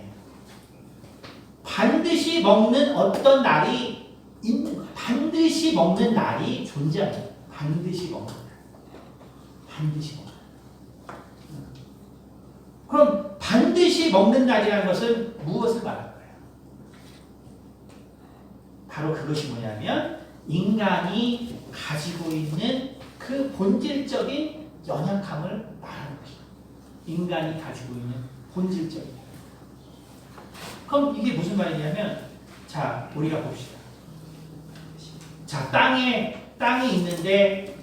반드시 먹는 어떤 날이 있는 거예요. 반드시 먹는 날이 존재합니다. 반드시 먹는 날. 반드시 먹는 날. 그럼 반드시 먹는 날이라는 것은 무엇을 말하는 거예요? 바로 그것이 뭐냐면 인간이 가지고 있는 그 본질적인 연약함을 말하는 것입니다. 인간이 가지고 있는 본질적인. 그럼 이게 무슨 말이냐면 자, 우리가 봅시다. 자, 땅에 있는데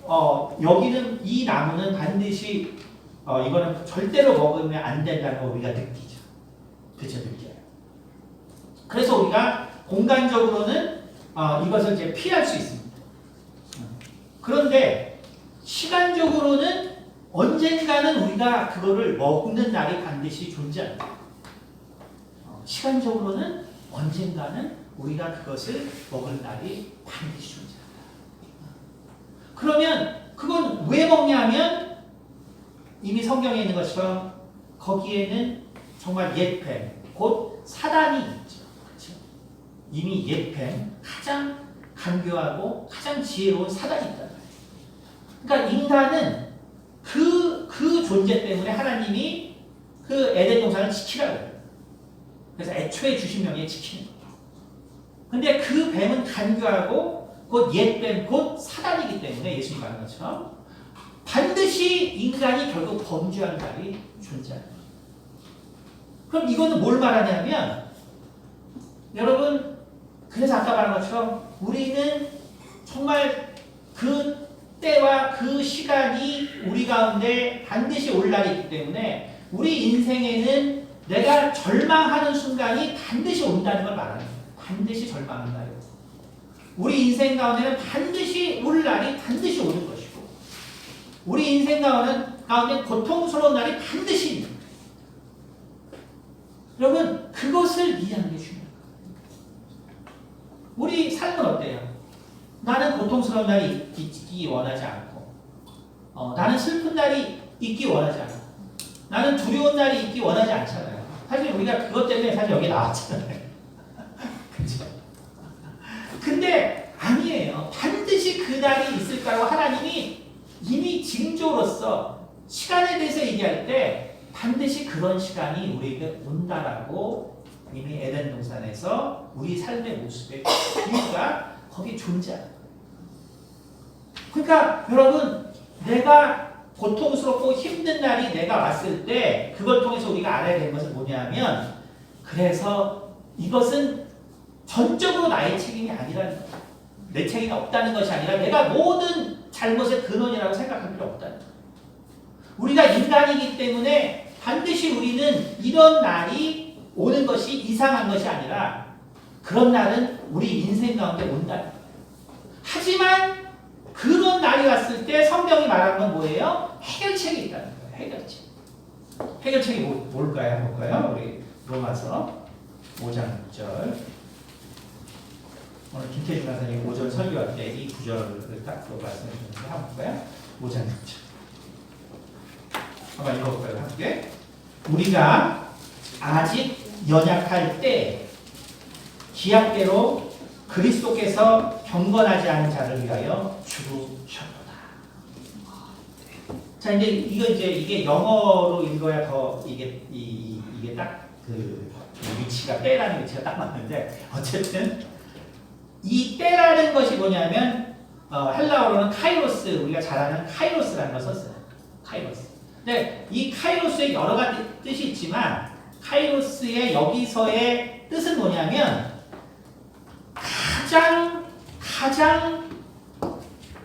여기는 이 나무는 반드시 이거는 절대로 먹으면 안 된다는 걸 우리가 느끼죠. 그렇죠, 느껴요. 그래서 우리가 공간적으로는 이것을 이제 피할 수 있습니다. 그런데 시간적으로는 언젠가는 우리가 그거를 먹는 날이 반드시 존재합니다. 시간적으로는 언젠가는 우리가 그것을 먹을 날이 반드시 존재한다. 그러면 그건 왜 먹냐면 이미 성경에 있는 것처럼 거기에는 정말 옛뱀, 곧 사단이 있죠. 그렇죠? 이미 옛뱀, 가장 간교하고 가장 지혜로운 사단이 있단 말이에요. 그러니까 인간은 그 존재 때문에 하나님이 그 에덴 동산을 지키라고 해요. 그래서 애초에 주신 명예 지키는 거예요. 근데 그 뱀은 간교하고 곧 옛뱀, 곧 사단이기 때문에 예수님 말한 것처럼 반드시 인간이 결국 범죄하는 날이 존재합니다. 그럼 이거는 뭘 말하냐면 여러분 그래서 아까 말한 것처럼 우리는 정말 그 때와 그 시간이 우리 가운데 반드시 올 날이 있기 때문에 우리 인생에는 내가 절망하는 순간이 반드시 온다는 걸 말하는 거예요. 반드시 절망하는 날이에요. 우리 인생 가운데는 반드시 올 날이 반드시 오는 것이고 우리 인생 가운데 고통스러운 날이 반드시 있는 거예요. 여러분 그것을 이해하는 게 중요해요. 우리 삶은 어때요? 나는 고통스러운 날이 있기 원하지 않고 나는 슬픈 날이 있기 원하지 않고 나는 두려운 날이 있기 원하지 않잖아요. 사실 우리가 그것 때문에 사실 여기 나왔잖아요. 그렇죠? 근데 아니에요. 반드시 그 날이 있을 거라고 하나님이 이미 징조로서 시간에 대해서 얘기할 때 반드시 그런 시간이 우리에게 온다라고 이미 에덴 동산에서 우리 삶의 모습의 이유가 거기 존재하는 거예요. 그러니까 여러분 내가 고통스럽고 힘든 날이 내가 왔을 때 그걸 통해서 우리가 알아야 되는 것은 뭐냐면 그래서 이것은 전적으로 나의 책임이 아니라는 거예요. 내 책임이 없다는 것이 아니라 내가 모든 잘못의 근원이라고 생각할 필요 없다는 거예요. 우리가 인간이기 때문에 반드시 우리는 이런 날이 오는 것이 이상한 것이 아니라 그런 날은 우리 인생 가운데 온다는 거예요. 하지만 그런 날이 왔을 때 성경이 말하는 건 뭐예요? 해결책이 있다는 거예요. 해결책. 해결책이 뭘까요? 볼까요? 우리 로마서 5장 6절. 오늘 김태준 강사님 5절 설교할 때 이 구절을 딱 말씀해 주는데 한번 볼까요? 5절 6절. 한번 읽어볼까요? 함께. 우리가 아직 연약할 때 기약대로 그리스도께서 경건하지 않은 자를 위하여 죽으셨도다. 자, 이게 영어로 읽어야 더 이게 딱 그 위치가 때라는 위치가 딱 맞는데 어쨌든 이 때라는 것이 뭐냐면 헬라어로는 카이로스, 우리가 잘 아는 카이로스라는 걸 썼어요. 카이로스. 근데 이 카이로스에 여러 가지 뜻이 있지만 카이로스의 여기서의 뜻은 뭐냐면 가장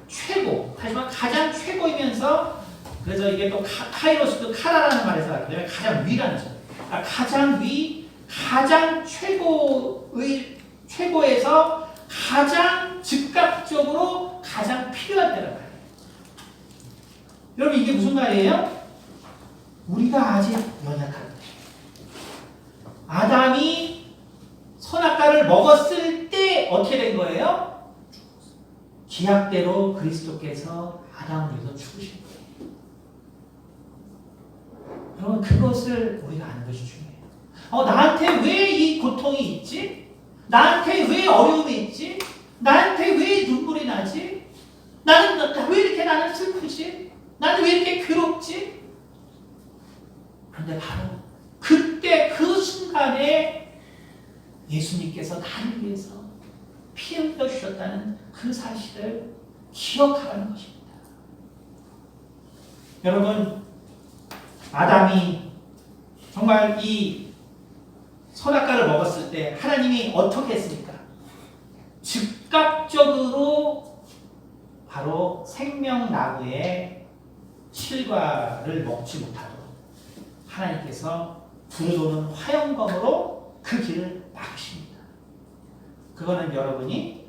최고, 하지만 가장 최고이면서 그래서 이게 또 카이로스도 카라라는 말에서 왔기 가장 위라는 점. 가장 위, 가장 최고에서 가장 즉각적으로 가장 필요한 때란 말이에요. 여러분 이게 무슨 말이에요? 우리가 아직 연약한 때. 아담이 선악과를 먹었을 때 어떻게 된 거예요? 기약대로 그리스도께서 아담을 위해서 죽으신 거예요. 여러분 그것을 우리가 아는 것이 중요해요. 나한테 왜 이 고통이 있지? 나한테 왜 어려움이 있지? 나한테 왜 눈물이 나지? 왜 이렇게 나는 슬프지? 나는 왜 이렇게 괴롭지? 그런데 바로 그때 그 순간에 예수님께서 나를 위해서 피 흘려 주셨다는 그 사실을 기억하라는 것입니다. 여러분 아담이 정말 이 선악과를 먹었을 때 하나님이 어떻게 했습니까? 즉각적으로 바로 생명나무의 실과를 먹지 못하도록 하나님께서 불도는 화영검으로 그 길을 막으십니다. 그거는 여러분이 이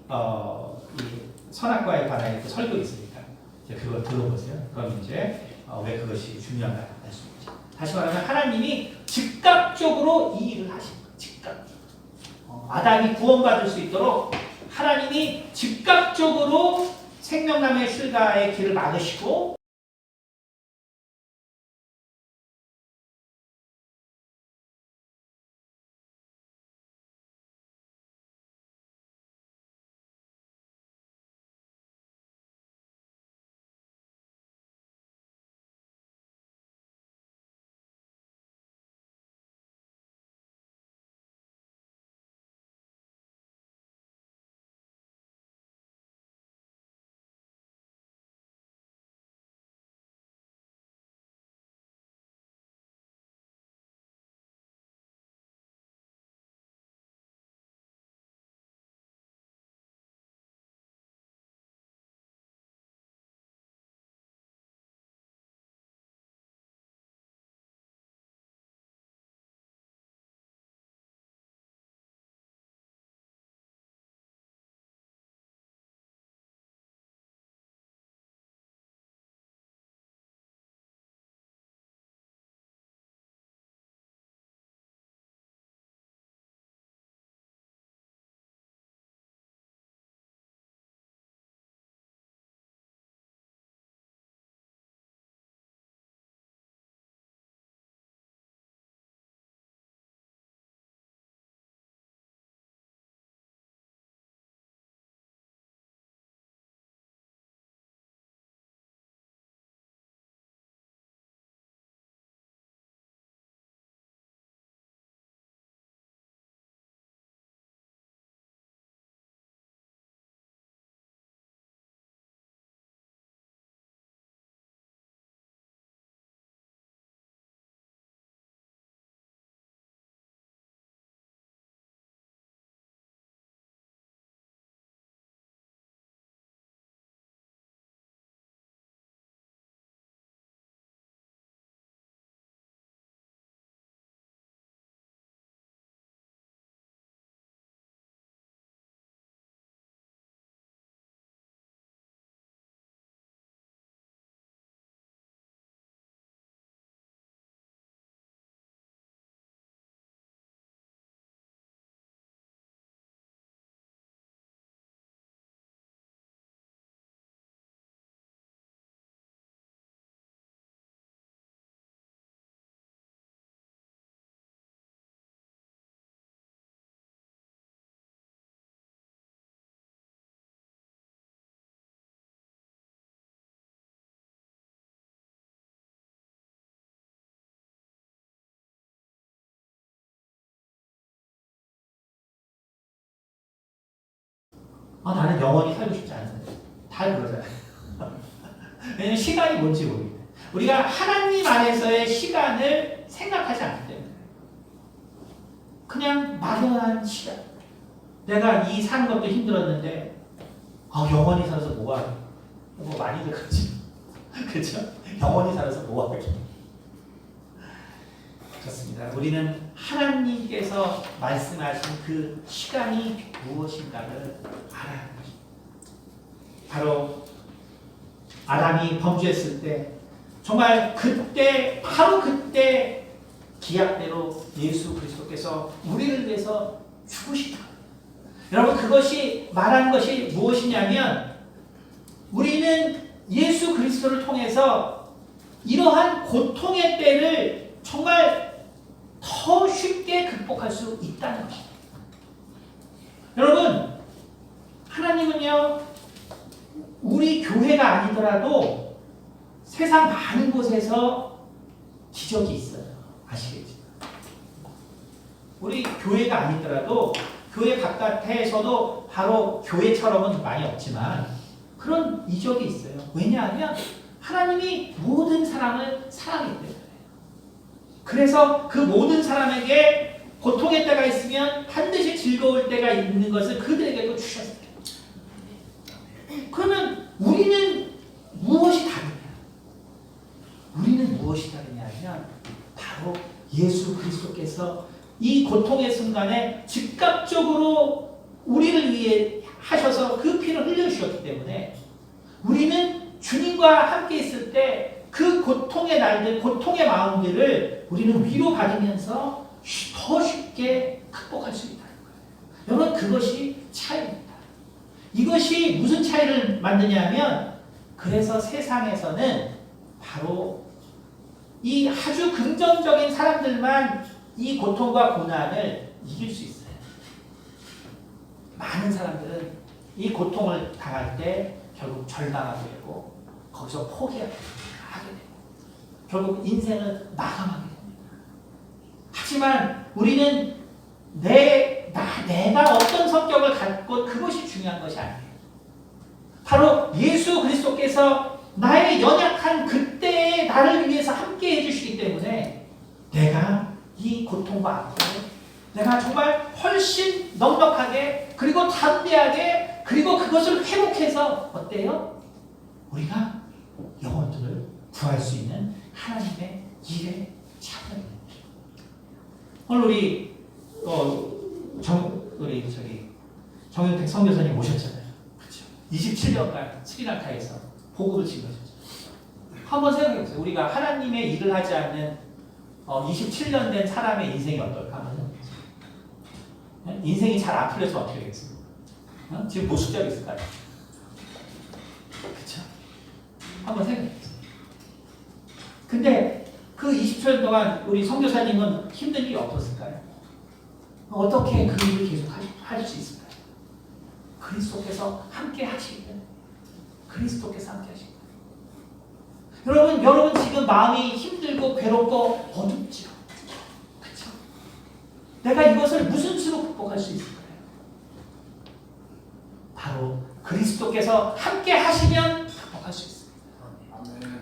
선악과에 관한 설교 있으니까 이제 그걸 들어보세요. 그럼 이제 왜 그것이 중요한가 알 수 있죠. 다시 말하면 하나님이 즉각적으로 이 일을 하신 거예요. 즉각적으로. 아담이 구원받을 수 있도록 하나님이 즉각적으로 생명나무의 실과의 길을 막으시고 나는 영원히 살고 싶지 않은데. 다 그러잖아요. 왜냐면 시간이 뭔지 모르기 때문에. 우리가 하나님 안에서의 시간을 생각하지 않기 때문에. 그냥 막연한 시간. 내가 이 사는 것도 힘들었는데 영원히 살아서 뭐하게. 뭐 많이들 그렇지. 그렇죠? 영원히 살아서 뭐하게. 좋습니다. 우리는 하나님께서 말씀하신 그 시간이 무엇인가를 알아야 합니다. 바로 아담이 범죄했을 때 정말 그때 바로 그때 기약대로 예수 그리스도께서 우리를 위해서 죽으시다. 여러분 그것이 말하는 것이 무엇이냐면 우리는 예수 그리스도를 통해서 이러한 고통의 때를 정말 더 쉽게 극복할 수 있다는 것입니다. 여러분 하나님은요 우리 교회가 아니더라도 세상 많은 곳에서 기적이 있어요. 아시겠죠? 우리 교회가 아니더라도 교회 바깥에서도 바로 교회처럼은 많이 없지만 그런 이적이 있어요. 왜냐하면 하나님이 모든 사람을 사랑하기 때문에. 그래서 그 모든 사람에게 고통의 때가 있으면 반드시 즐거울 때가 있는 것을 그들에게도 주셨어요. 그러면 우리는 무엇이 다르냐? 우리는 무엇이 다르냐 하면 바로 예수 그리스도께서 이 고통의 순간에 즉각적으로 우리를 위해 하셔서 그 피를 흘려주셨기 때문에 우리는 주님과 함께 있을 때 그 고통의 날들, 고통의 마음들을 우리는 위로받으면서 더 쉽게 극복할 수 있다는 거예요. 여러분 그것이 차이입니다. 이것이 무슨 차이를 만드냐면 그래서 세상에서는 바로 이 아주 긍정적인 사람들만 이 고통과 고난을 이길 수 있어요. 많은 사람들은 이 고통을 당할 때 결국 절망하게 되고 거기서 포기하게 되고 결국 인생을 마감하게 됩니다. 하지만 우리는 내가 어떤 성격을 갖고 그것이 중요한 것이 아니에요. 바로 예수 그리스도께서 나의 연약한 그때의 나를 위해서 함께 해주시기 때문에 내가 이 고통과 아픔을 내가 정말 훨씬 넉넉하게 그리고 담대하게 그리고 그것을 회복해서 어때요? 우리가 영혼들을 구할 수 있는 하나님의 일에 참여합니다. 오늘 우리 정영택 선교사님 오셨잖아요. 그렇죠? 27년간 스리랑카에서 복음을 증거하셨죠. 한번 생각해보세요. 우리가 하나님의 일을 하지 않는 27년 된 사람의 인생이 어떨까 한번 생각해보세요. 인생이 잘 안 풀려서 어떻게 되겠습니까? 지금 노숙자가 있을까요? 그렇죠? 한번 생각해보세요. 근데 그 20년 동안 우리 선교사님은 힘든 일이 없었을까요? 어떻게 그 일을 계속 할 수 있을까요? 그리스도께서 함께 하시기 때문에. 그리스도께서 함께 하시기 때문에. 여러분 지금 마음이 힘들고 괴롭고 어둡죠? 그렇죠? 내가 이것을 무슨 수로 극복할 수 있을까요? 바로 그리스도께서 함께 하시면 극복할 수 있습니다.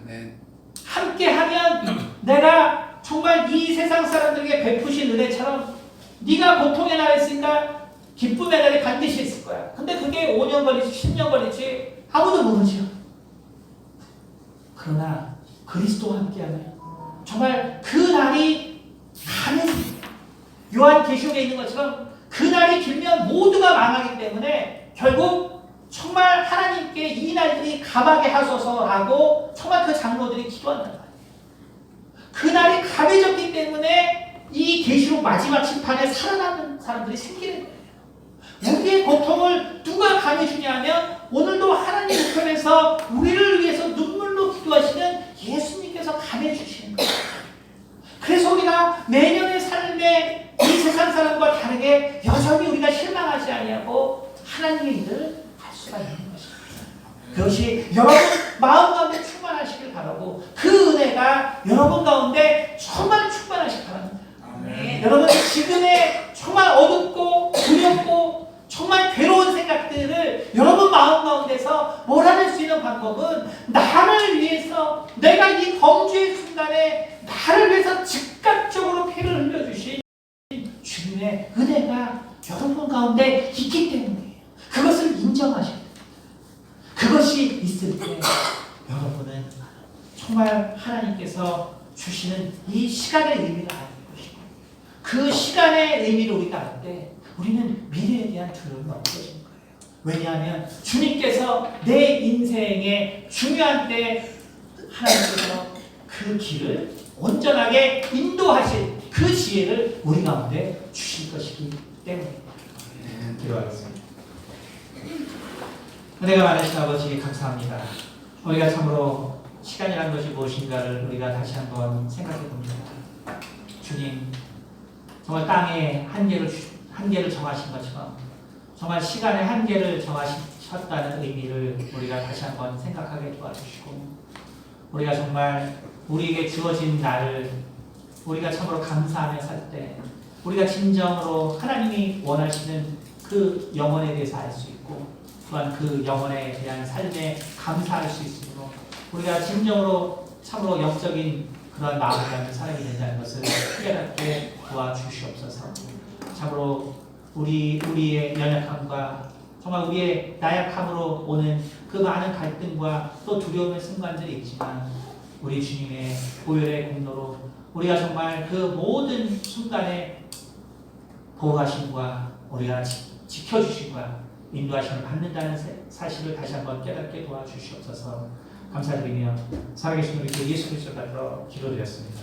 아멘. 함께 하면 내가 정말 이 세상 사람들에게 베푸신 은혜처럼 네가 고통의 날에 있으니까 기쁨의 날에 반드시 있을 거야. 근데 그게 5년 걸릴지 10년 걸릴지 아무도 모르죠. 그러나 그리스도와 함께하면 정말 그 날이 가능합니다. 요한계시록에 있는 것처럼 그 날이 길면 모두가 망하기 때문에 결국 정말 하나님께 이 날들이 감하게 하소서라고 정말 그 장로들이 기도한단 말이에요. 그 날이 감해졌기 때문에 이 계시록 마지막 심판에 살아남는 사람들이 생기는 거예요. 우리의 고통을 누가 감해주냐 하면 오늘도 하나님 우편에서 우리를 위해서 눈물로 기도하시는 예수님께서 감해주시는 거예요. 그래서 우리가 매년의 삶에 이 세상 사람과 다르게 여전히 우리가 실망하지 아니하고 하나님의 일을 할 수가 있는 것입니다. 그것이 여러분 마음 가운데 충만하시길 바라고 그 은혜가 여러분 가운데 정말 충만하시길 바랍니다. 네. 여러분 지금의 정말 어둡고 두렵고 정말 괴로운 생각들을 여러분 있는 방법은 나를 위해서 내가 이 범죄의 순간에 나를 위해서 즉각적으로 피를 흘려주신 주님의 은혜가 여러분 가운데 있기 때문이에요. 그것을 인정하셔야 돼요. 그것이 있을 때 여러분은 정말 하나님께서 주시는 이 시간의 의미를 아는 것이고 그 시간의 의미를 우리가 알 때 우리는 미래에 대한 두려움이 없어지는 거예요. 왜냐하면 주님께서 내 인생의 중요한 때 하나님께서 그 길을 온전하게 인도하실 그 지혜를 우리 가운데 주실 것이기 때문입니다. 기도하겠습니다. 은혜가 많으신 아버지 감사합니다. 우리가 참으로 시간이라는 것이 무엇인가를 우리가 다시 한번 생각해 봅니다. 주님, 정말 땅에 한계를 정하신 것처럼 정말 시간의 한계를 정하셨다는 의미를 우리가 다시 한번 생각하게 도와주시고 우리가 정말 우리에게 주어진 날을 우리가 참으로 감사하며 살 때 우리가 진정으로 하나님이 원하시는 그 영혼에 대해서 알 수 있고 또한 그 영혼에 대한 삶에 감사할 수 있으므로 우리가 진정으로 참으로 영적인 그런 마음을 갖는 사람이 된다는 것을 깨닫게 도와주시옵소서. 참으로 우리의 연약함과 정말 우리의 나약함으로 오는 그 많은 갈등과 또 두려움의 순간들이 있지만 우리 주님의 보혈의 공로로 우리가 정말 그 모든 순간에 보호하심과 우리가 지켜주심과 인도하심을 받는다는 사실을 다시 한번 깨닫게 도와주시옵소서. 감사드리며 살아계신 우리 주 예수 그리스도 받들어 기도드렸습니다.